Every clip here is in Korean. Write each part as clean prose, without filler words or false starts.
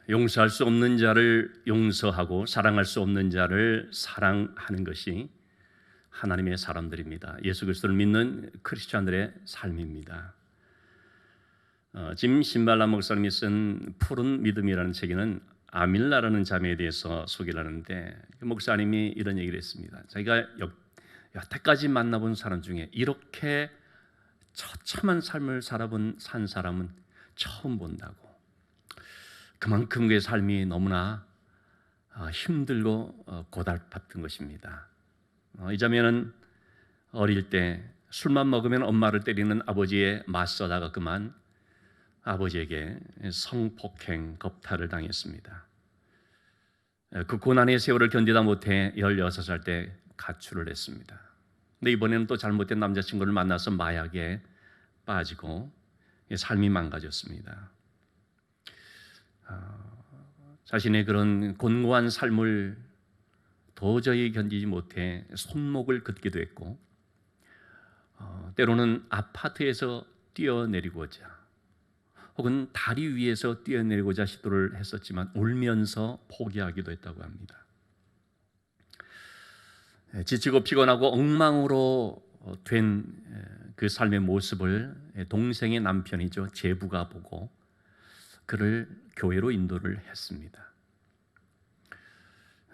용서할 수 없는 자를 용서하고 사랑할 수 없는 자를 사랑하는 것이 하나님의 사람들입니다. 예수 그리스도를 믿는 크리스찬들의 삶입니다. 짐 신발람 목사님이 쓴 푸른 믿음이라는 책에는 아밀라라는 자매에 대해서 소개를 하는데 목사님이 이런 얘기를 했습니다. 자기가 여태까지 만나본 사람 중에 이렇게 처참한 삶을 산 사람은 처음 본다고. 그만큼 그의 삶이 너무나 힘들고 고달팠던 것입니다. 이 자매는 어릴 때 술만 먹으면 엄마를 때리는 아버지에 맞서다가 그만 아버지에게 성폭행, 겁탈을 당했습니다. 그 고난의 세월을 견디다 못해 16살 때 가출을 했습니다. 근데 이번에는 또 잘못된 남자친구를 만나서 마약에 빠지고 삶이 망가졌습니다. 자신의 그런 곤고한 삶을 도저히 견디지 못해 손목을 긋기도 했고 때로는 아파트에서 뛰어내리고자 혹은 다리 위에서 뛰어내리고자 시도를 했었지만 울면서 포기하기도 했다고 합니다. 지치고 피곤하고 엉망으로 된 그 삶의 모습을 동생의 남편이죠, 제부가 보고 그를 교회로 인도를 했습니다.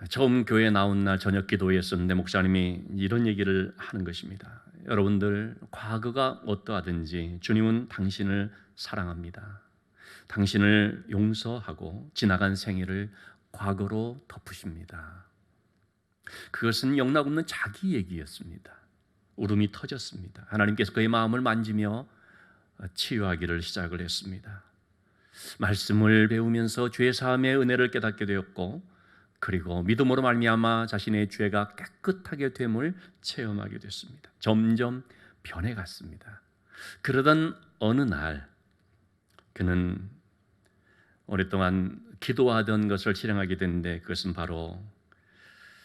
처음 교회에 나온 날 저녁 기도회였었는데 목사님이 이런 얘기를 하는 것입니다. 여러분들 과거가 어떠하든지 주님은 당신을 사랑합니다. 당신을 용서하고 지나간 생애를 과거로 덮으십니다. 그것은 영락없는 자기 얘기였습니다. 울음이 터졌습니다. 하나님께서 그의 마음을 만지며 치유하기를 시작을 했습니다. 말씀을 배우면서 죄 사함의 은혜를 깨닫게 되었고 그리고 믿음으로 말미암아 자신의 죄가 깨끗하게 됨을 체험하게 됐습니다. 점점 변해갔습니다. 그러던 어느 날 그는 오랫동안 기도하던 것을 실행하게 됐는데 그것은 바로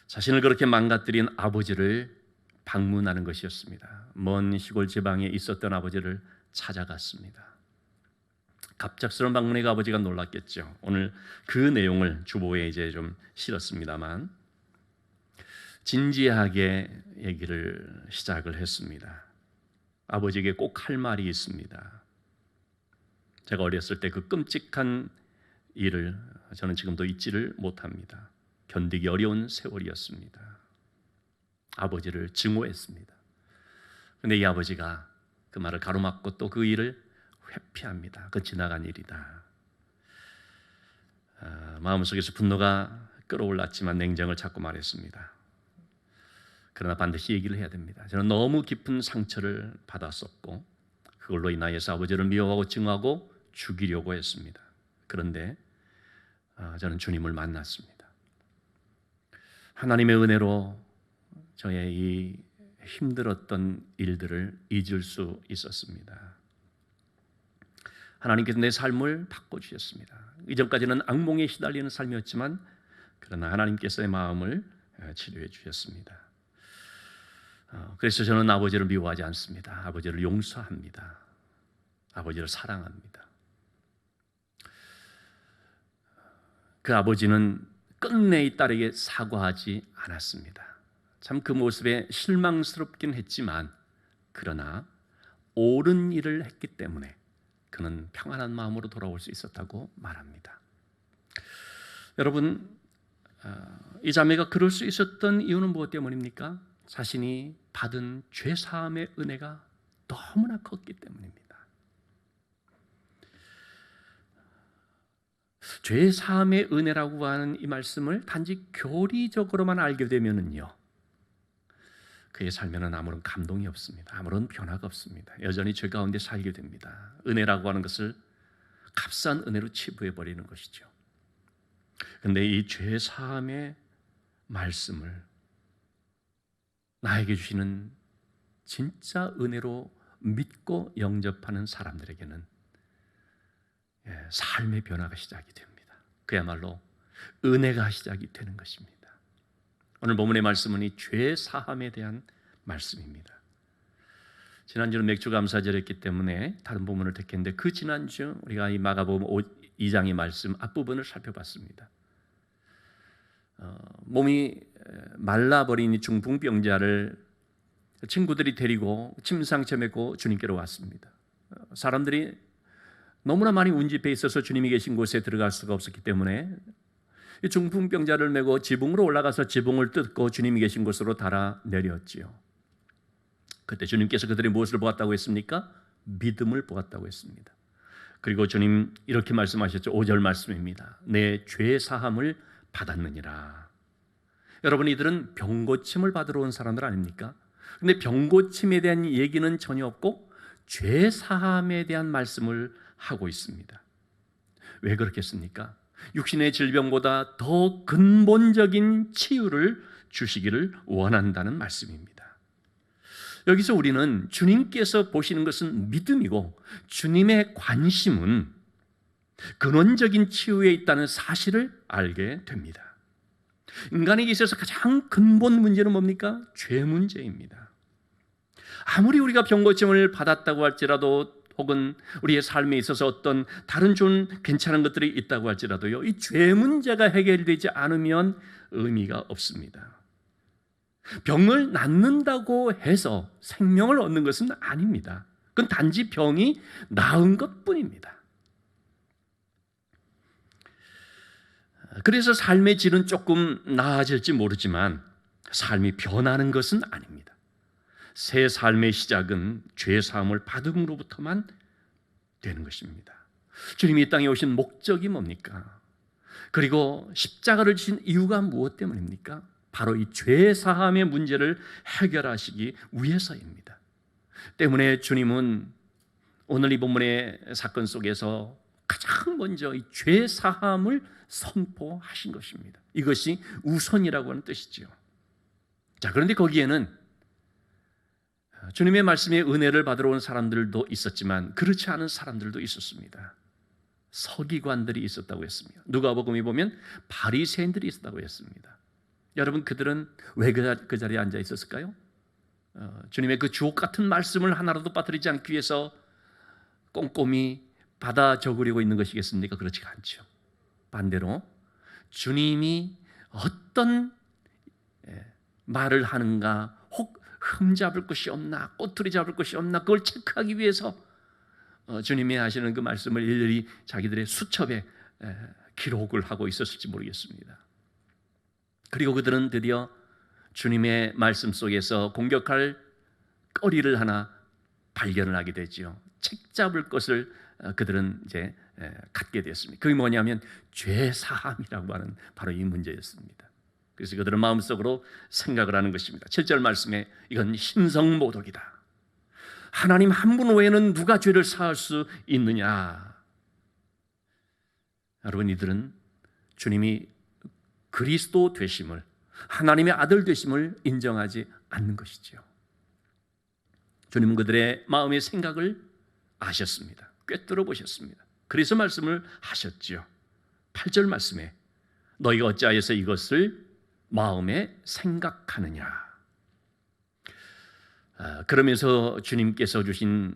자신을 그렇게 망가뜨린 아버지를 방문하는 것이었습니다. 먼 시골 지방에 있었던 아버지를 찾아갔습니다. 갑작스러운 방문에 그 아버지가 놀랐겠죠. 오늘 그 내용을 주보에 이제 좀 실었습니다만 진지하게 얘기를 시작을 했습니다. 아버지에게 꼭 할 말이 있습니다. 제가 어렸을 때 그 끔찍한 일을 저는 지금도 잊지를 못합니다. 견디기 어려운 세월이었습니다. 아버지를 증오했습니다. 그런데 이 아버지가 그 말을 가로막고 또 그 일을 회피합니다. 그건 지나간 일이다. 마음속에서 분노가 끌어올랐지만 냉정을 찾고 말했습니다. 그러나 반드시 얘기를 해야 됩니다. 저는 너무 깊은 상처를 받았었고 그걸로 인하여서 아버지를 미워하고 증오하고 죽이려고 했습니다. 그런데 저는 주님을 만났습니다. 하나님의 은혜로 저의 이 힘들었던 일들을 잊을 수 있었습니다. 하나님께서 내 삶을 바꿔주셨습니다. 이전까지는 악몽에 시달리는 삶이었지만 그러나 하나님께서의 마음을 치료해 주셨습니다. 그래서 저는 아버지를 미워하지 않습니다. 아버지를 용서합니다. 아버지를 사랑합니다. 그 아버지는 끝내 이 딸에게 사과하지 않았습니다. 참 그 모습에 실망스럽긴 했지만 그러나 옳은 일을 했기 때문에 그는 평안한 마음으로 돌아올 수 있었다고 말합니다. 여러분, 이 자매가 그럴 수 있었던 이유는 무엇 때문입니까? 자신이 받은 죄사함의 은혜가 너무나 컸기 때문입니다. 죄사함의 은혜라고 하는 이 말씀을 단지 교리적으로만 알게 되면은요, 그의 삶에는 아무런 감동이 없습니다. 아무런 변화가 없습니다. 여전히 죄 가운데 살게 됩니다. 은혜라고 하는 것을 값싼 은혜로 치부해버리는 것이죠. 그런데 이 죄사함의 말씀을 나에게 주시는 진짜 은혜로 믿고 영접하는 사람들에게는 삶의 변화가 시작이 됩니다. 그야말로 은혜가 시작이 되는 것입니다. 오늘 본문의 말씀은 이 죄 사함에 대한 말씀입니다. 지난주는 맥주 감사절이었기 때문에 다른 본문을 택했는데 그 지난주 우리가 이 마가복음 2장의 말씀 앞부분을 살펴봤습니다. 몸이 말라버린 이 중풍병자를 친구들이 데리고 침상째 메고 주님께로 왔습니다. 사람들이 너무나 많이 운집해 있어서 주님이 계신 곳에 들어갈 수가 없었기 때문에 이 중풍병자를 메고 지붕으로 올라가서 지붕을 뜯고 주님이 계신 곳으로 달아 내렸지요. 그때 주님께서 그들이 무엇을 보았다고 했습니까? 믿음을 보았다고 했습니다. 그리고 주님 이렇게 말씀하셨죠. 5절 말씀입니다. 내 죄 사함을 받았느니라. 여러분, 이들은 병고침을 받으러 온 사람들 아닙니까? 근데 병고침에 대한 얘기는 전혀 없고 죄 사함에 대한 말씀을 하고 있습니다. 왜 그렇겠습니까? 육신의 질병보다 더 근본적인 치유를 주시기를 원한다는 말씀입니다. 여기서 우리는 주님께서 보시는 것은 믿음이고 주님의 관심은 근원적인 치유에 있다는 사실을 알게 됩니다. 인간에게 있어서 가장 근본 문제는 뭡니까? 죄 문제입니다. 아무리 우리가 병고침을 받았다고 할지라도 혹은 우리의 삶에 있어서 어떤 다른 좀 괜찮은 것들이 있다고 할지라도요, 이 죄 문제가 해결되지 않으면 의미가 없습니다. 병을 낫는다고 해서 생명을 얻는 것은 아닙니다. 그건 단지 병이 나은 것뿐입니다. 그래서 삶의 질은 조금 나아질지 모르지만 삶이 변하는 것은 아닙니다. 새 삶의 시작은 죄 사함을 받음으로부터만 되는 것입니다. 주님이 이 땅에 오신 목적이 뭡니까? 그리고 십자가를 지신 이유가 무엇 때문입니까? 바로 이 죄 사함의 문제를 해결하시기 위해서입니다. 때문에 주님은 오늘 이 본문의 사건 속에서 가장 먼저 이 죄 사함을 선포하신 것입니다. 이것이 우선이라고 하는 뜻이지요. 자, 그런데 거기에는 주님의 말씀에 은혜를 받으러 온 사람들도 있었지만 그렇지 않은 사람들도 있었습니다. 서기관들이 있었다고 했습니다. 누가복음에 보면 바리새인들이 있었다고 했습니다. 여러분, 그들은 왜 그 자리에 앉아 있었을까요? 주님의 그 주옥 같은 말씀을 하나라도 빠뜨리지 않기 위해서 꼼꼼히 받아 적으려고 있는 것이겠습니까? 그렇지가 않죠. 반대로 주님이 어떤 말을 하는가, 혹 흠잡을 것이 없나, 꼬투리 잡을 것이 없나, 그걸 체크하기 위해서 주님이 하시는 그 말씀을 일일이 자기들의 수첩에 기록을 하고 있었을지 모르겠습니다. 그리고 그들은 드디어 주님의 말씀 속에서 공격할 거리를 하나 발견을 하게 되지요. 책 잡을 것을 그들은 이제 갖게 됐습니다. 그게 뭐냐면 죄 사함이라고 하는 바로 이 문제였습니다. 그래서 그들은 마음속으로 생각을 하는 것입니다. 7절 말씀에 이건 신성모독이다. 하나님 한 분 외에는 누가 죄를 사할 수 있느냐. 여러분, 이들은 주님이 그리스도 되심을, 하나님의 아들 되심을 인정하지 않는 것이지요. 주님은 그들의 마음의 생각을 아셨습니다. 꿰뚫어 보셨습니다. 그래서 말씀을 하셨지요. 8절 말씀에 너희가 어찌하여서 이것을 마음에 생각하느냐. 그러면서 주님께서 주신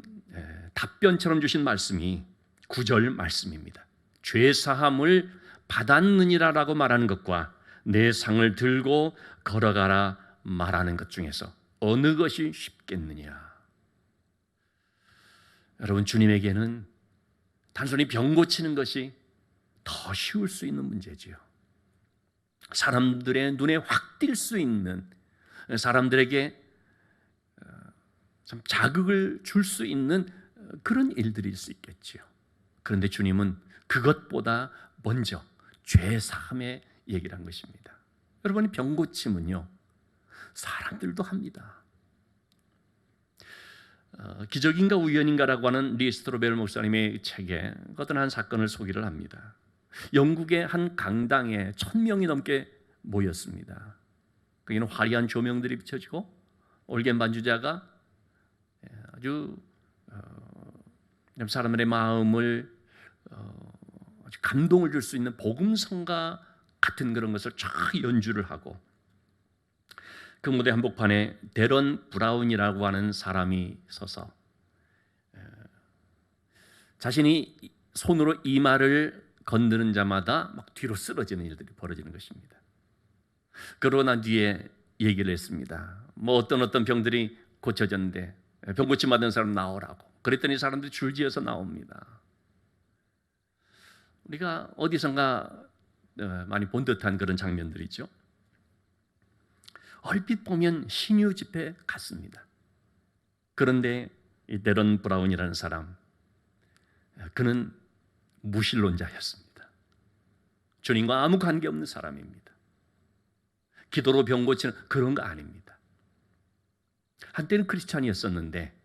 답변처럼 주신 말씀이 9절 말씀입니다. 죄 사함을 받았느니라라고 말하는 것과 내 상을 들고 걸어가라 말하는 것 중에서 어느 것이 쉽겠느냐. 여러분, 주님에게는 단순히 병 고치는 것이 더 쉬울 수 있는 문제지요. 사람들의 눈에 확 띌 수 있는, 사람들에게 좀 자극을 줄 수 있는 그런 일들일 수 있겠지요. 그런데 주님은 그것보다 먼저 죄 사함의 얘기를 한 것입니다. 여러분, 병 고침은요, 사람들도 합니다. 기적인가 우연인가라고 하는 리 스트로벨 목사님의 책에 어떤 한 사건을 소개를 합니다. 영국의 한 강당에 1000명이 넘게 모였습니다. 거기는 화려한 조명들이 비춰지고 올겐 반주자가 아주 사람들의 마음을 아주 감동을 줄 수 있는 복음성가 같은 그런 것을 쫙 연주를 하고, 그 무대 한복판에 데런 브라운이라고 하는 사람이 서서 자신이 손으로 이마를 건드는 자마다 막 뒤로 쓰러지는 일들이 벌어지는 것입니다. 그러고 난 뒤에 얘기를 했습니다. 뭐 어떤 병들이 고쳐졌는데 병 고침 받은 사람 나오라고. 그랬더니 사람들이 줄지어서 나옵니다. 우리가 어디선가 많이 본 듯한 그런 장면들이죠. 얼핏 보면 신유 집회 같습니다. 그런데 이 데런 브라운이라는 사람, 그는 무신론자였습니다. 주님과 아무 관계없는 사람입니다. 기도로 병 고치는 그런 거 아닙니다. 한때는 크리스찬이었었는데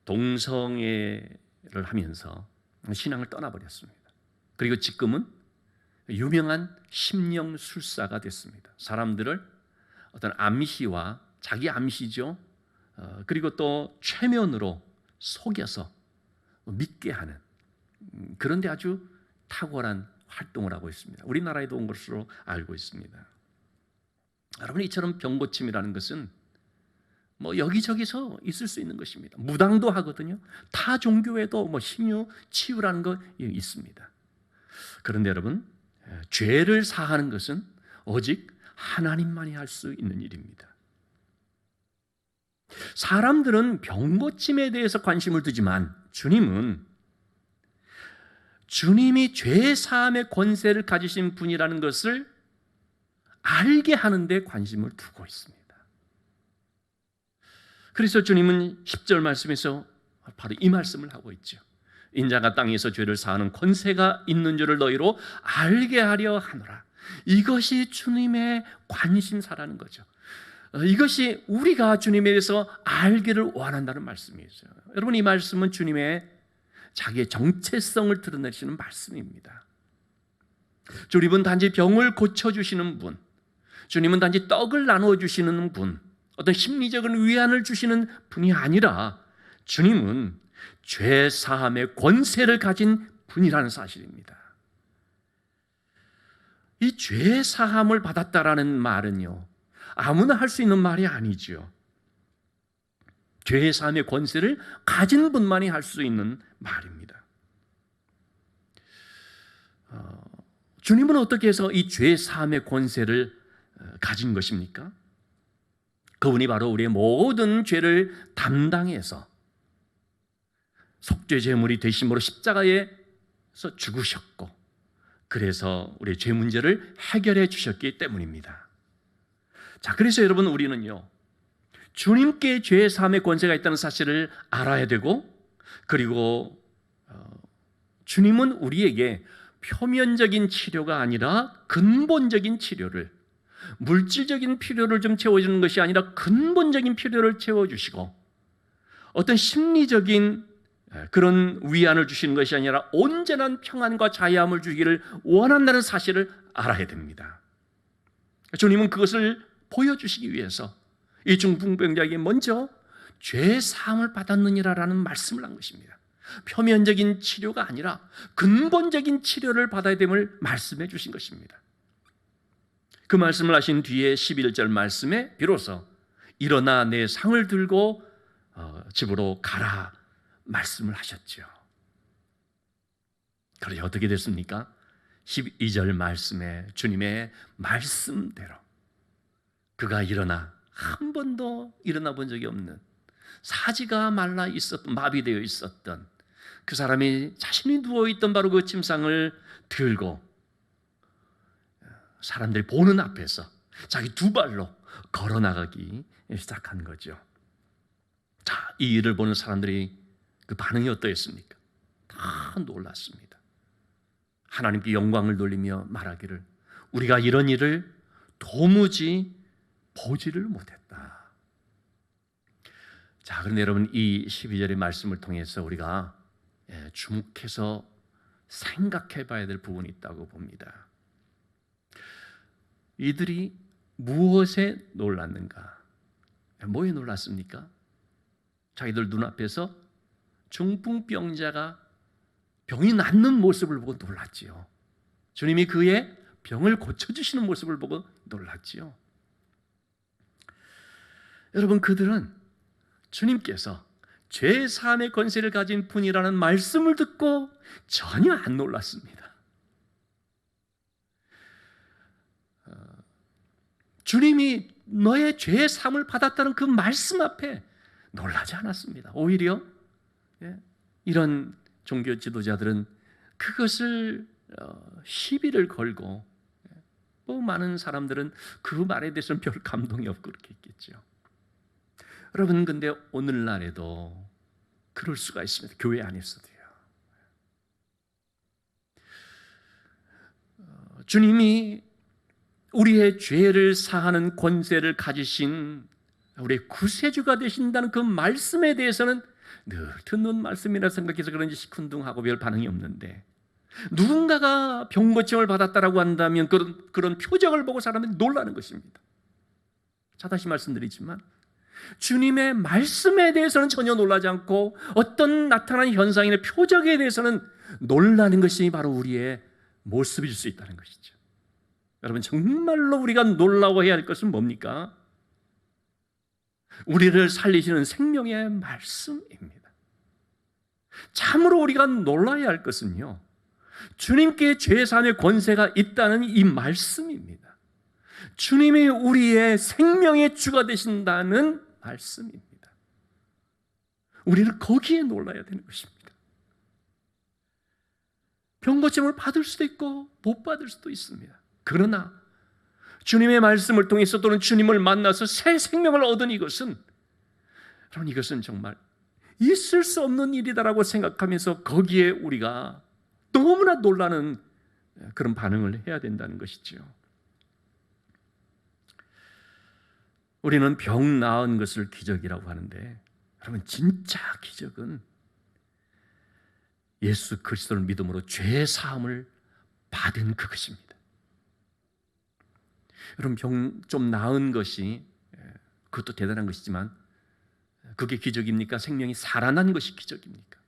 동성애를 하면서 신앙을 떠나버렸습니다. 그리고 지금은 유명한 심령술사가 됐습니다. 사람들을 어떤 암시와 자기 암시죠. 그리고 또 최면으로 속여서 믿게 하는 그런데 아주 탁월한 활동을 하고 있습니다. 우리나라에도 온 것으로 알고 있습니다. 여러분, 이처럼 병고침이라는 것은 뭐 여기저기서 있을 수 있는 것입니다. 무당도 하거든요. 타 종교에도 뭐 신유 치유라는 거 있습니다. 그런데 여러분, 죄를 사하는 것은 오직 하나님만이 할 수 있는 일입니다. 사람들은 병고침에 대해서 관심을 두지만 주님이 죄 사함의 권세를 가지신 분이라는 것을 알게 하는 데 관심을 두고 있습니다. 그래서 주님은 10절 말씀에서 바로 이 말씀을 하고 있죠. 인자가 땅에서 죄를 사하는 권세가 있는 줄을 너희로 알게 하려 하노라. 이것이 주님의 관심사라는 거죠. 이것이 우리가 주님에 대해서 알기를 원한다는 말씀이에요. 여러분, 이 말씀은 주님의 자기의 정체성을 드러내시는 말씀입니다. 주님은 단지 병을 고쳐주시는 분, 주님은 단지 떡을 나누어주시는 분, 어떤 심리적인 위안을 주시는 분이 아니라 주님은 죄 사함의 권세를 가진 분이라는 사실입니다. 이 죄 사함을 받았다라는 말은요, 아무나 할 수 있는 말이 아니죠. 죄 사함의 권세를 가진 분만이 할 수 있는 말입니다. 주님은 어떻게 해서 이 죄 사함의 권세를 가진 것입니까? 그분이 바로 우리의 모든 죄를 담당해서 속죄 제물이 되심으로 십자가에서 죽으셨고, 그래서 우리의 죄 문제를 해결해 주셨기 때문입니다. 자, 그래서 여러분, 우리는요, 주님께 죄 사함의 권세가 있다는 사실을 알아야 되고, 그리고 주님은 우리에게 표면적인 치료가 아니라 근본적인 치료를, 물질적인 필요를 좀 채워주는 것이 아니라 근본적인 필요를 채워주시고, 어떤 심리적인 그런 위안을 주시는 것이 아니라 온전한 평안과 자유함을 주기를 원한다는 사실을 알아야 됩니다. 주님은 그것을 보여주시기 위해서 이 중풍병자에게 먼저 죄 사함을 받았느니라라는 말씀을 한 것입니다. 표면적인 치료가 아니라 근본적인 치료를 받아야 됨을 말씀해 주신 것입니다. 그 말씀을 하신 뒤에 11절 말씀에 비로소 일어나 내 상을 들고 집으로 가라 말씀을 하셨죠. 그러니 어떻게 됐습니까? 12절 말씀에 주님의 말씀대로 그가 일어나 한 번도 일어나 본 적이 없는, 사지가 말라 있었던, 마비되어 있었던 그 사람이 자신이 누워있던 바로 그 침상을 들고 사람들이 보는 앞에서 자기 두 발로 걸어나가기 시작한 거죠. 자, 이 일을 보는 사람들이 그 반응이 어떠했습니까? 다 놀랐습니다. 하나님께 영광을 돌리며 말하기를 우리가 이런 일을 도무지 보지를 못했다. 자, 그런데 여러분, 이 12절의 말씀을 통해서 우리가 주목해서 생각해 봐야 될 부분이 있다고 봅니다. 이들이 무엇에 놀랐는가? 뭐에 놀랐습니까? 자기들 눈앞에서 중풍병자가 병이 낫는 모습을 보고 놀랐지요. 주님이 그의 병을 고쳐주시는 모습을 보고 놀랐지요. 여러분, 그들은 주님께서 죄 사함의 권세를 가진 분이라는 말씀을 듣고 전혀 안 놀랐습니다. 주님이 너의 죄 사함을 받았다는 그 말씀 앞에 놀라지 않았습니다. 오히려 이런 종교 지도자들은 그것을 시비를 걸고, 또 많은 사람들은 그 말에 대해서는 별 감동이 없고 그렇게 했겠죠. 여러분, 근데 오늘날에도 그럴 수가 있습니다. 교회 안에서도요. 주님이 우리의 죄를 사하는 권세를 가지신 우리의 구세주가 되신다는 그 말씀에 대해서는 늘 듣는 말씀이라 생각해서 그런지 시큰둥하고 별 반응이 없는데, 누군가가 병고침을 받았다라고 한다면 그런 표적을 보고 사람들이 놀라는 것입니다. 자, 다시 말씀드리지만 주님의 말씀에 대해서는 전혀 놀라지 않고 어떤 나타나는 현상이나 표적에 대해서는 놀라는 것이 바로 우리의 모습일 수 있다는 것이죠. 여러분, 정말로 우리가 놀라워해야 할 것은 뭡니까? 우리를 살리시는 생명의 말씀입니다. 참으로 우리가 놀라야 할 것은요, 주님께 죄사함의 권세가 있다는 이 말씀입니다. 주님이 우리의 생명의 주가 되신다는 말씀입니다. 우리는 거기에 놀라야 되는 것입니다. 병고침을 받을 수도 있고 못 받을 수도 있습니다. 그러나 주님의 말씀을 통해서 또는 주님을 만나서 새 생명을 얻은 이것은, 여러분, 이것은 정말 있을 수 없는 일이다라고 생각하면서 거기에 우리가 너무나 놀라는 그런 반응을 해야 된다는 것이죠. 우리는 병 나은 것을 기적이라고 하는데, 여러분, 진짜 기적은 예수 그리스도를 믿음으로 죄 사함을 받은 그것입니다. 여러분, 병 좀 나은 것이, 그것도 대단한 것이지만 그게 기적입니까? 생명이 살아난 것이 기적입니까?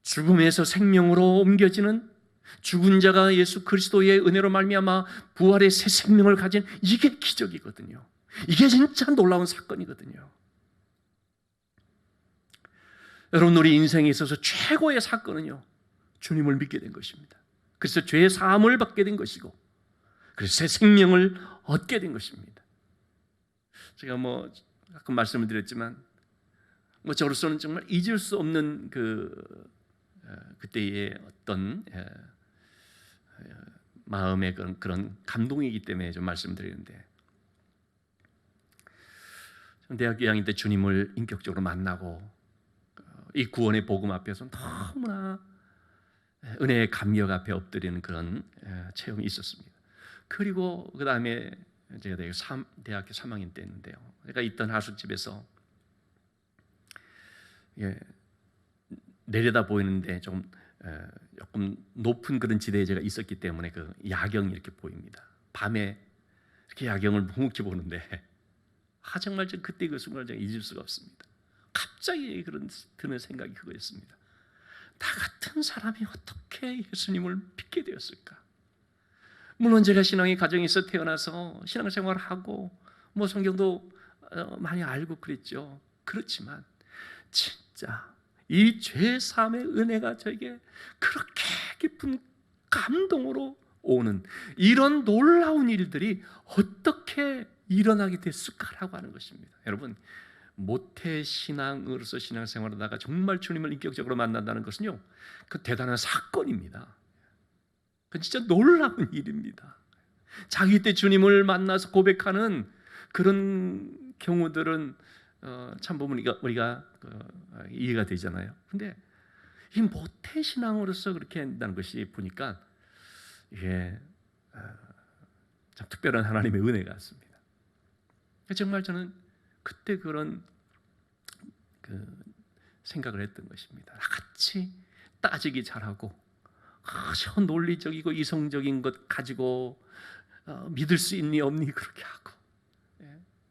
죽음에서 생명으로 옮겨지는, 죽은 자가 예수 그리스도의 은혜로 말미암아 부활의 새 생명을 가진, 이게 기적이거든요. 이게 진짜 놀라운 사건이거든요. 여러분, 우리 인생에 있어서 최고의 사건은요, 주님을 믿게 된 것입니다. 그래서 죄의 사함을 받게 된 것이고, 그래서 새 생명을 얻게 된 것입니다. 제가 가끔 말씀을 드렸지만, 저로서는 정말 잊을 수 없는 그때의 어떤 마음의 그런 감동이기 때문에 좀 말씀드리는데, 대학교 2학년 때 주님을 인격적으로 만나고 이 구원의 복음 앞에서 너무나 은혜의 감격 앞에 엎드리는 그런 체험이 있었습니다. 그리고 그 다음에 제가 대학교 3학년 때였는데요, 제가 있던 하숙집에서 내려다 보이는데 조금 높은 그런 지대에 제가 있었기 때문에 그 야경이 이렇게 보입니다. 밤에 이렇게 야경을 묵묵히 보는데, 정말 그때 그 순간을 제가 잊을 수가 없습니다. 갑자기 드는 생각이 그거였습니다. 나 같은 사람이 어떻게 예수님을 믿게 되었을까? 물론 제가 신앙의 가정에서 태어나서 신앙생활을 하고 성경도 많이 알고 그랬죠. 그렇지만 진짜 이 죄 사함의 은혜가 저에게 그렇게 깊은 감동으로 오는 이런 놀라운 일들이 어떻게 일어나게 됐을까라고 하는 것입니다. 여러분, 모태신앙으로서 신앙생활하다가 정말 주님을 인격적으로 만난다는 것은요, 그 대단한 사건입니다. 그건 진짜 놀라운 일입니다. 자기 때 주님을 만나서 고백하는 그런 경우들은 참 보면 우리가 이해가 되잖아요. 근데 이 모태신앙으로서 그렇게 한다는 것이 보니까 이게 참 특별한 하나님의 은혜 같습니다. 정말 저는 그때 그런 생각을 했던 것입니다. 같이 따지기 잘하고 아주 논리적이고 이성적인 것 가지고 믿을 수 있니 없니 그렇게 하고,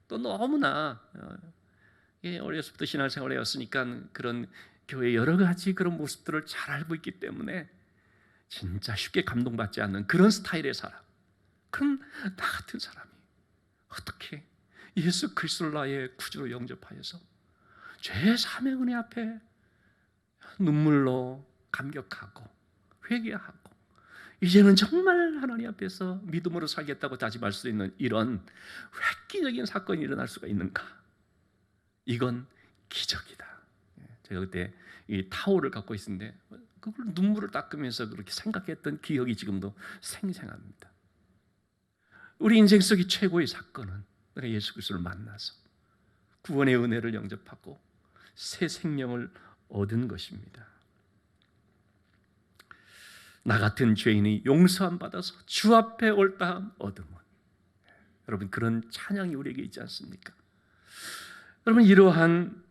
또 너무나 어렸을 때부터 신앙생활을 해왔으니까 그런 교회의 여러 가지 그런 모습들을 잘 알고 있기 때문에 진짜 쉽게 감동받지 않는 그런 스타일의 사람, 그런 나 같은 사람이 어떻게 예수 그리스도를 나의 구주로 영접하여서 죄 사함의 은혜 앞에 눈물로 감격하고 회개하고 이제는 정말 하나님 앞에서 믿음으로 살겠다고 다짐할 수 있는 이런 획기적인 사건이 일어날 수가 있는가? 이건 기적이다. 제가 그때 이 타올을 갖고 있었는데 그걸 눈물을 닦으면서 그렇게 생각했던 기억이 지금도 생생합니다. 우리 인생 속의 최고의 사건은 내가 예수 그리스도를 만나서 구원의 은혜를 영접하고 새 생명을 얻은 것입니다. 나 같은 죄인이 용서함 받아서 주 앞에 옳다함 얻음은, 여러분 그런 찬양이 우리에게 있지 않습니까? 여러분 이러한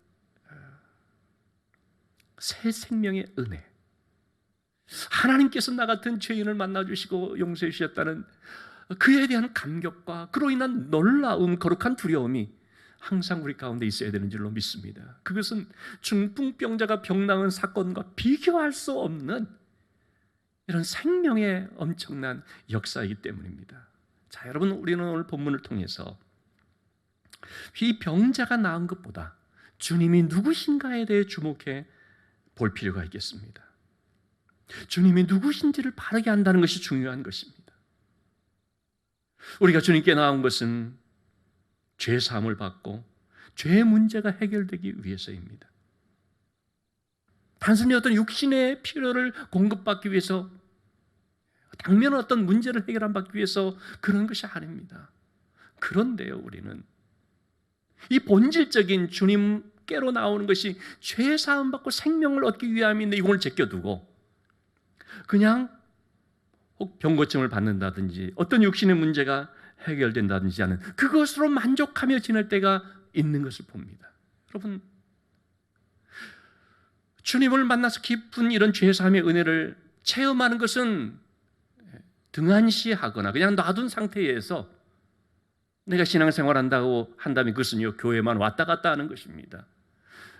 새 생명의 은혜, 하나님께서 나 같은 죄인을 만나주시고 용서해 주셨다는 그에 대한 감격과 그로 인한 놀라움, 거룩한 두려움이 항상 우리 가운데 있어야 되는 줄로 믿습니다. 그것은 중풍병자가 병 나은 사건과 비교할 수 없는 이런 생명의 엄청난 역사이기 때문입니다. 자, 여러분 우리는 오늘 본문을 통해서 이 병자가 나은 것보다 주님이 누구신가에 대해 주목해 볼 필요가 있겠습니다. 주님이 누구신지를 바르게 안다는 것이 중요한 것입니다. 우리가 주님께 나온 것은 죄 사함을 받고 죄의 문제가 해결되기 위해서입니다. 단순히 어떤 육신의 필요를 공급받기 위해서, 당면한 어떤 문제를 해결받기 위해서 그런 것이 아닙니다. 그런데요, 우리는 이 본질적인 주님께로 나오는 것이 죄 사함 받고 생명을 얻기 위함인데 이걸 제껴두고 그냥 혹 병고침을 받는다든지 어떤 육신의 문제가 해결된다든지 하는 그것으로 만족하며 지낼 때가 있는 것을 봅니다. 여러분, 주님을 만나서 깊은 이런 죄사함의 은혜를 체험하는 것은 등한시하거나 그냥 놔둔 상태에서 내가 신앙생활한다고 한다면 그것은요, 교회만 왔다 갔다 하는 것입니다.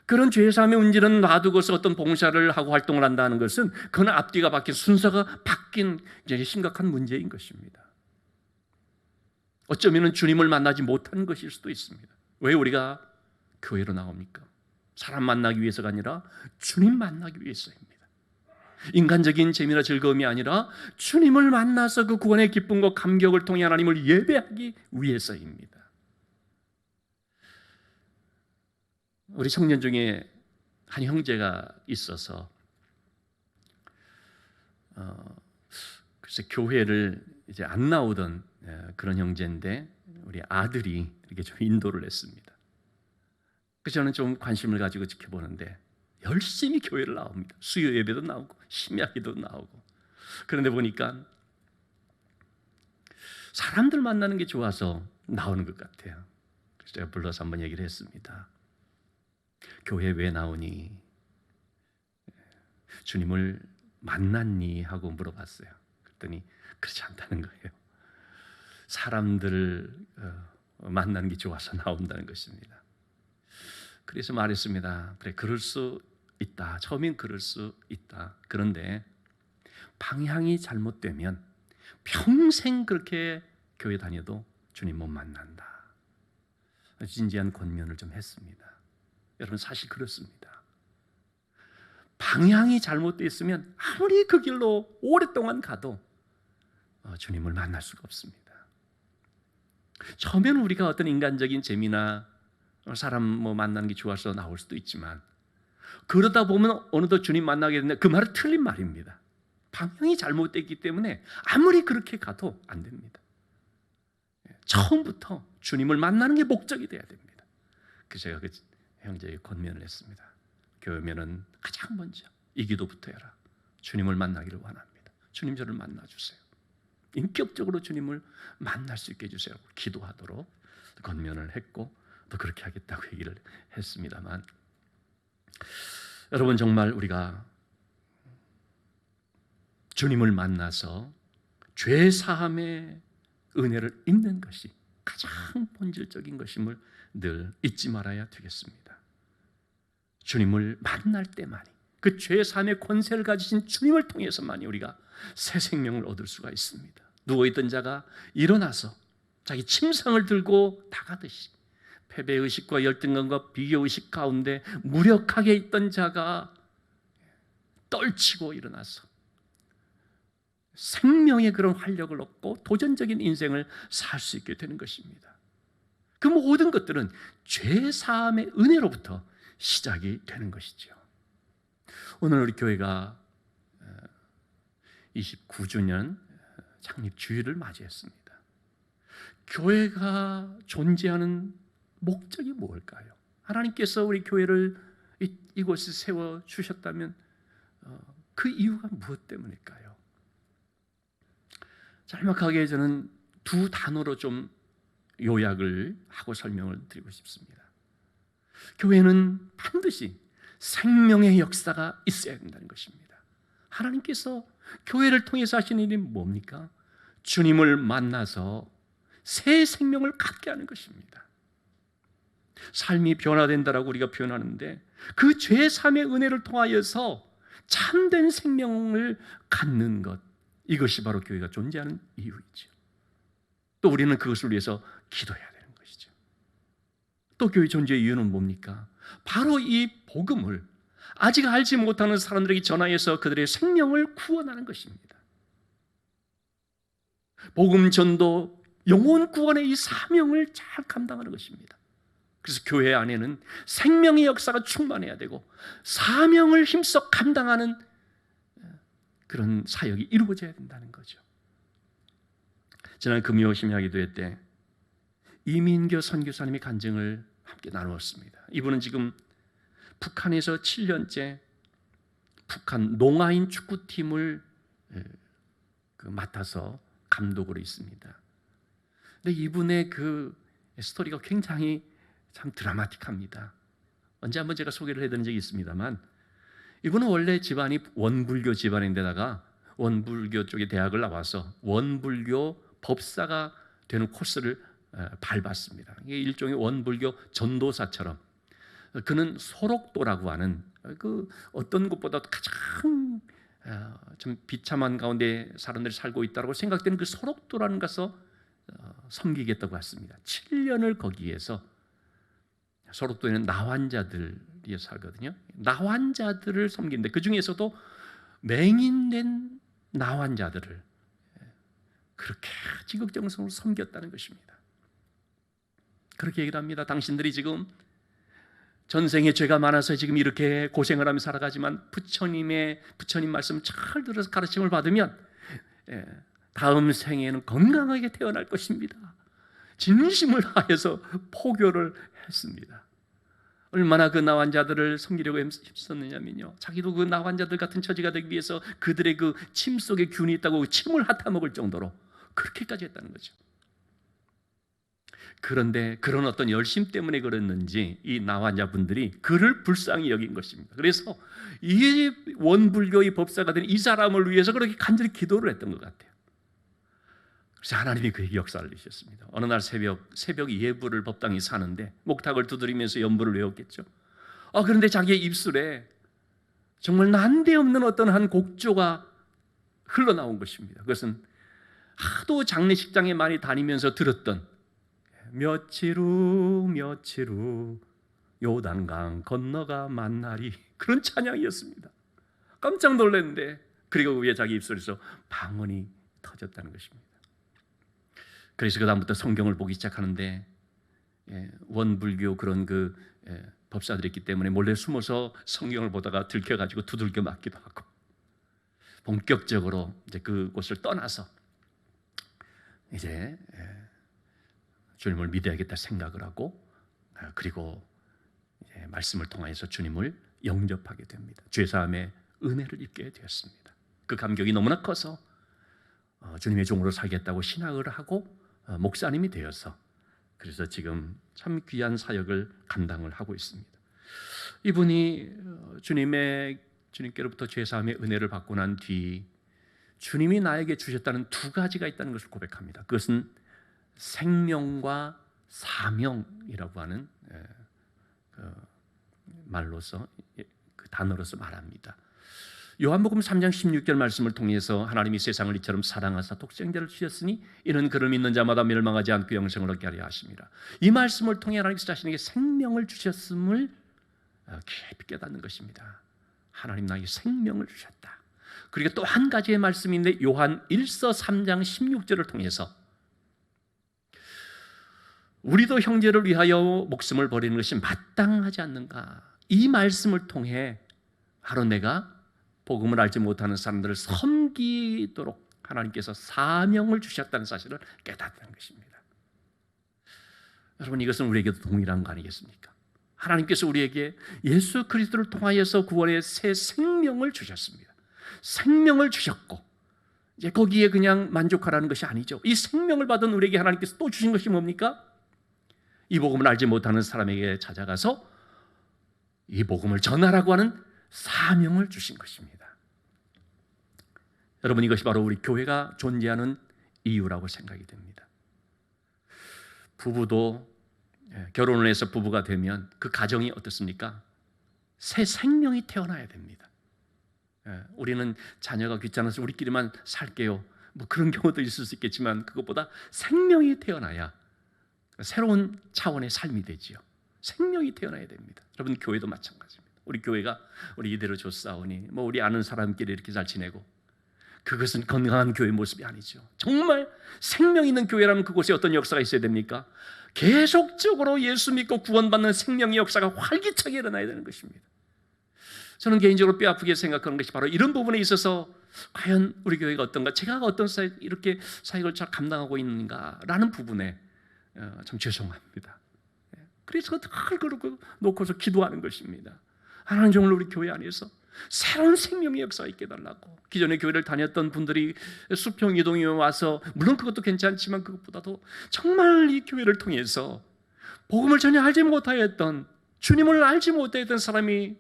그런 죄사함의 문제는 놔두고서 어떤 봉사를 하고 활동을 한다는 것은 그건 앞뒤가 바뀐, 순서가 바뀐 이제 심각한 문제인 것입니다. 어쩌면 주님을 만나지 못한 것일 수도 있습니다. 왜 우리가 교회로 나옵니까? 사람 만나기 위해서가 아니라 주님 만나기 위해서입니다. 인간적인 재미나 즐거움이 아니라 주님을 만나서 그 구원의 기쁨과 감격을 통해 하나님을 예배하기 위해서입니다. 우리 청년 중에 한 형제가 있어서 글쎄 교회를 이제 안 나오던 그런 형제인데 우리 아들이 이렇게 좀 인도를 했습니다. 그래서 저는 좀 관심을 가지고 지켜보는데 열심히 교회를 나옵니다. 수요 예배도 나오고 심야기도 나오고. 그런데 보니까 사람들 만나는 게 좋아서 나오는 것 같아요. 그래서 제가 불러서 한번 얘기를 했습니다. 교회 왜 나오니? 주님을 만났니? 하고 물어봤어요. 그랬더니 그렇지 않다는 거예요. 사람들을 만나는 게 좋아서 나온다는 것입니다. 그래서 말했습니다. 그래, 그럴 수 있다. 처음엔 그럴 수 있다. 그런데 방향이 잘못되면 평생 그렇게 교회 다녀도 주님 못 만난다. 진지한 권면을 좀 했습니다. 여러분 사실 그렇습니다. 방향이 잘못되어 있으면 아무리 그 길로 오랫동안 가도 주님을 만날 수가 없습니다. 처음에는 우리가 어떤 인간적인 재미나 사람 만나는 게 좋아서 나올 수도 있지만 그러다 보면 어느덧 주님 만나게 되는데 그 말은 틀린 말입니다. 방향이 잘못됐기 때문에 아무리 그렇게 가도 안 됩니다. 처음부터 주님을 만나는 게 목적이 돼야 됩니다. 그래서 제가 그 형제에게 권면을 했습니다. 교회면은 가장 먼저 이 기도부터 해라. 주님을 만나기를 원합니다. 주님 저를 만나주세요. 인격적으로 주님을 만날 수 있게 해주세요. 기도하도록 권면을 했고 또 그렇게 하겠다고 얘기를 했습니다만, 여러분 정말 우리가 주님을 만나서 죄 사함의 은혜를 입는 것이 가장 본질적인 것임을 늘 잊지 말아야 되겠습니다. 주님을 만날 때만이, 그 죄 사함의 권세를 가지신 주님을 통해서만이 우리가 새 생명을 얻을 수가 있습니다. 누워있던 자가 일어나서 자기 침상을 들고 나가듯이 패배의식과 열등감과 비교의식 가운데 무력하게 있던 자가 떨치고 일어나서 생명의 그런 활력을 얻고 도전적인 인생을 살 수 있게 되는 것입니다. 그 모든 것들은 죄 사함의 은혜로부터 시작이 되는 것이죠. 오늘 우리 교회가 29주년 창립 주일을 맞이했습니다. 교회가 존재하는 목적이 무엇일까요? 하나님께서 우리 교회를 이곳에 세워 주셨다면 그 이유가 무엇 때문일까요? 짤막하게 저는 두 단어로 좀 요약을 하고 설명을 드리고 싶습니다. 교회는 반드시 생명의 역사가 있어야 된다는 것입니다. 하나님께서 교회를 통해서 하시는 일이 뭡니까? 주님을 만나서 새 생명을 갖게 하는 것입니다. 삶이 변화된다라고 우리가 표현하는데 그 죄 사함의 은혜를 통하여서 참된 생명을 갖는 것, 이것이 바로 교회가 존재하는 이유이죠. 또 우리는 그것을 위해서 기도해야 되는 것이죠. 또 교회 존재의 이유는 뭡니까? 바로 이 복음을 아직 알지 못하는 사람들에게 전하여서 그들의 생명을 구원하는 것입니다. 복음 전도, 영혼 구원의 이 사명을 잘 감당하는 것입니다. 그래서 교회 안에는 생명의 역사가 충만해야 되고 사명을 힘써 감당하는 그런 사역이 이루어져야 된다는 거죠. 지난 금요 심야 기도회 때 이민교 선교사님의 간증을 함께 나누었습니다. 이분은 지금 북한에서 7년째 북한 농아인 축구팀을 맡아서 감독으로 있습니다. 근데 이분의 그 스토리가 굉장히 참 드라마틱합니다. 언제 한번 제가 소개를 해드린 적이 있습니다만 이분은 원래 집안이 원불교 집안인데다가 원불교 쪽의 대학을 나와서 원불교 법사가 되는 코스를 밟았습니다. 이게 일종의 원불교 전도사처럼 그는 소록도라고 하는 그 어떤 곳보다 가장 좀 비참한 가운데 사람들이 살고 있다고 생각되는 그 소록도라는 곳에서 섬기겠다고 했습니다. 7년을 거기에서 소록도에는 나환자들이 살거든요. 나환자들을 섬기는데 그 중에서도 맹인된 나환자들을 그렇게 지극정성으로 섬겼다는 것입니다. 그렇게 얘기를 합니다. 당신들이 지금 전생에 죄가 많아서 지금 이렇게 고생을 하며 살아가지만 부처님 말씀 잘 들어서 가르침을 받으면 다음 생에는 건강하게 태어날 것입니다. 진심을 다해서 포교를 했습니다. 얼마나 그 나환자들을 섬기려고 힘썼느냐면요, 자기도 그 나환자들 같은 처지가 되기 위해서 그들의 그 침 속에 균이 있다고 침을 핥아먹을 정도로 그렇게까지 했다는 거죠. 그런데 그런 어떤 열심 때문에 그랬는지 이 나환자분들이 그를 불쌍히 여긴 것입니다. 그래서 이 원불교의 법사가 된 이 사람을 위해서 그렇게 간절히 기도를 했던 것 같아요. 그래서 하나님이 그에게 역사를 내셨습니다. 어느 날 새벽 예불을 법당에 사는데 목탁을 두드리면서 연불을 외웠겠죠. 그런데 자기의 입술에 정말 난데없는 어떤 한 곡조가 흘러나온 것입니다. 그것은 하도 장례식장에 많이 다니면서 들었던 며칠 후 요단강 건너가 만나리, 그런 찬양이었습니다. 깜짝 놀랐는데 그리고 위에 자기 입술에서 방언이 터졌다는 것입니다. 그래서 그 다음부터 성경을 보기 시작하는데 원불교 그런 그 법사들이 있기 때문에 몰래 숨어서 성경을 보다가 들켜가지고 두들겨 맞기도 하고 본격적으로 이제 그곳을 떠나서 이제 주님을 믿어야겠다 생각을 하고 그리고 이제 말씀을 통해서 주님을 영접하게 됩니다. 죄사함의 은혜를 입게 되었습니다. 그 감격이 너무나 커서 주님의 종으로 살겠다고 신학을 하고 목사님이 되어서 그래서 지금 참 귀한 사역을 감당을 하고 있습니다. 이분이 주님께로부터 죄사함의 은혜를 받고 난 뒤 주님이 나에게 주셨다는 두 가지가 있다는 것을 고백합니다. 그것은 생명과 사명이라고 하는 그 말로서 그 단어로서 말합니다. 요한복음 3장 16절 말씀을 통해서 하나님이 세상을 이처럼 사랑하사 독생자를 주셨으니 이는 그를 믿는 자마다 멸망하지 않고 영생을 얻게 하려 하심이라. 이 말씀을 통해 하나님께서 자신에게 생명을 주셨음을 깊이 깨닫는 것입니다. 하나님 나에게 생명을 주셨다. 그리고 또 한 가지의 말씀인데 요한 1서 3장 16절을 통해서 우리도 형제를 위하여 목숨을 버리는 것이 마땅하지 않는가. 이 말씀을 통해 바로 내가 복음을 알지 못하는 사람들을 섬기도록 하나님께서 사명을 주셨다는 사실을 깨닫는 것입니다. 여러분, 이것은 우리에게도 동일한 거 아니겠습니까? 하나님께서 우리에게 예수 그리스도를 통하여서 구원의 새 생명을 주셨습니다. 생명을 주셨고 이제 거기에 그냥 만족하라는 것이 아니죠. 이 생명을 받은 우리에게 하나님께서 또 주신 것이 뭡니까? 이 복음을 알지 못하는 사람에게 찾아가서 이 복음을 전하라고 하는 사명을 주신 것입니다. 여러분, 이것이 바로 우리 교회가 존재하는 이유라고 생각이 됩니다. 부부도 결혼을 해서 부부가 되면 그 가정이 어떻습니까? 새 생명이 태어나야 됩니다. 우리는 자녀가 귀찮아서 우리끼리만 살게요, 뭐 그런 경우도 있을 수 있겠지만 그것보다 생명이 태어나야 새로운 차원의 삶이 되지요. 생명이 태어나야 됩니다. 여러분, 교회도 마찬가지입니다. 우리 교회가 우리 이대로 좋사오니 뭐 우리 아는 사람끼리 이렇게 잘 지내고, 그것은 건강한 교회 모습이 아니죠. 정말 생명 있는 교회라면 그곳에 어떤 역사가 있어야 됩니까? 계속적으로 예수 믿고 구원받는 생명의 역사가 활기차게 일어나야 되는 것입니다. 저는 개인적으로 뼈아프게 생각하는 것이 바로 이런 부분에 있어서 과연 우리 교회가 어떤가, 제가 어떤 이렇게 사역을 잘 감당하고 있는가라는 부분에 참 죄송합니다. 그래서 늘 그러고 놓고서 기도하는 것입니다. 하나님, 정말 우리 교회 안에서 새로운 생명의 역사가 있게 해달라고. 기존의 교회를 다녔던 분들이 수평 이동에 와서, 물론 그것도 괜찮지만 그것보다도 정말 이 교회를 통해서 복음을 전혀 알지 못하였던, 주님을 알지 못했던 사람이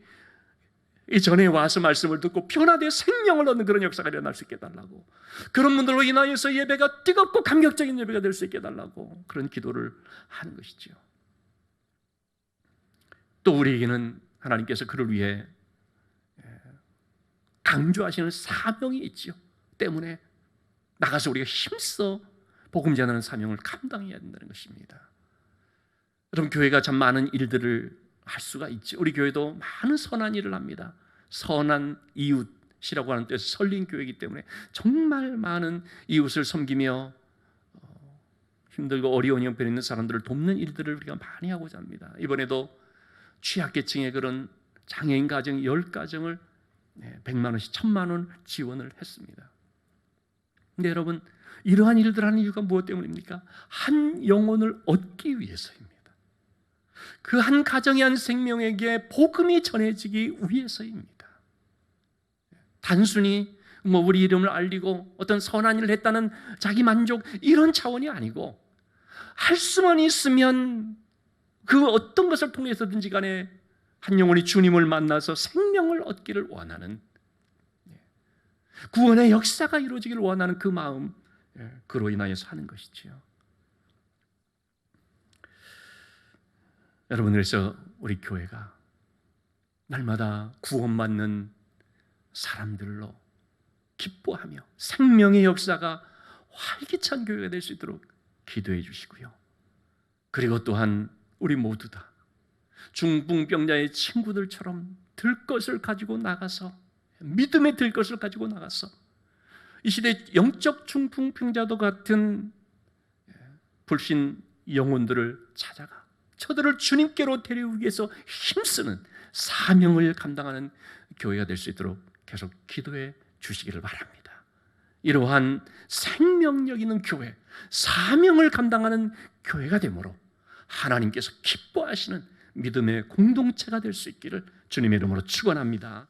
이전에 와서 말씀을 듣고 변화되어 생명을 얻는 그런 역사가 일어날 수 있게 해달라고, 그런 분들로 인하여서 예배가 뜨겁고 감격적인 예배가 될 수 있게 해달라고 그런 기도를 하는 것이죠. 또 우리에게는 하나님께서 그를 위해 강조하시는 사명이 있지요. 때문에 나가서 우리가 힘써 복음 전하는 사명을 감당해야 된다는 것입니다. 여러분, 교회가 참 많은 일들을 할 수가 있죠. 우리 교회도 많은 선한 일을 합니다. 선한 이웃이라고 하는 뜻에서 설린 교회이기 때문에 정말 많은 이웃을 섬기며 힘들고 어려운 형편에 있는 사람들을 돕는 일들을 우리가 많이 하고자 합니다. 이번에도 취약계층의 그런 장애인 가정 10가정을 100만 원씩 1000만 원 지원을 했습니다. 근데 여러분, 이러한 일들을 하는 이유가 무엇 때문입니까? 한 영혼을 얻기 위해서입니다. 그 한 가정의 한 생명에게 복음이 전해지기 위해서입니다. 단순히 뭐 우리 이름을 알리고 어떤 선한 일을 했다는 자기 만족, 이런 차원이 아니고, 할 수만 있으면 그 어떤 것을 통해서든지 간에 한 영혼이 주님을 만나서 생명을 얻기를 원하는, 구원의 역사가 이루어지기를 원하는 그 마음, 그로 인하여서 하는 것이지요. 여러분, 그래서 우리 교회가 날마다 구원받는 사람들로 기뻐하며 생명의 역사가 활기찬 교회가 될 수 있도록 기도해 주시고요. 그리고 또한 우리 모두 다 중풍병자의 친구들처럼 들 것을 가지고 나가서, 믿음의 들 것을 가지고 나가서 이 시대 영적 중풍병자도 같은 불신 영혼들을 찾아가 저들을 주님께로 데려오기 위해서 힘쓰는 사명을 감당하는 교회가 될 수 있도록 계속 기도해 주시기를 바랍니다. 이러한 생명력 있는 교회, 사명을 감당하는 교회가 되므로 하나님께서 기뻐하시는 믿음의 공동체가 될 수 있기를 주님의 이름으로 축원합니다.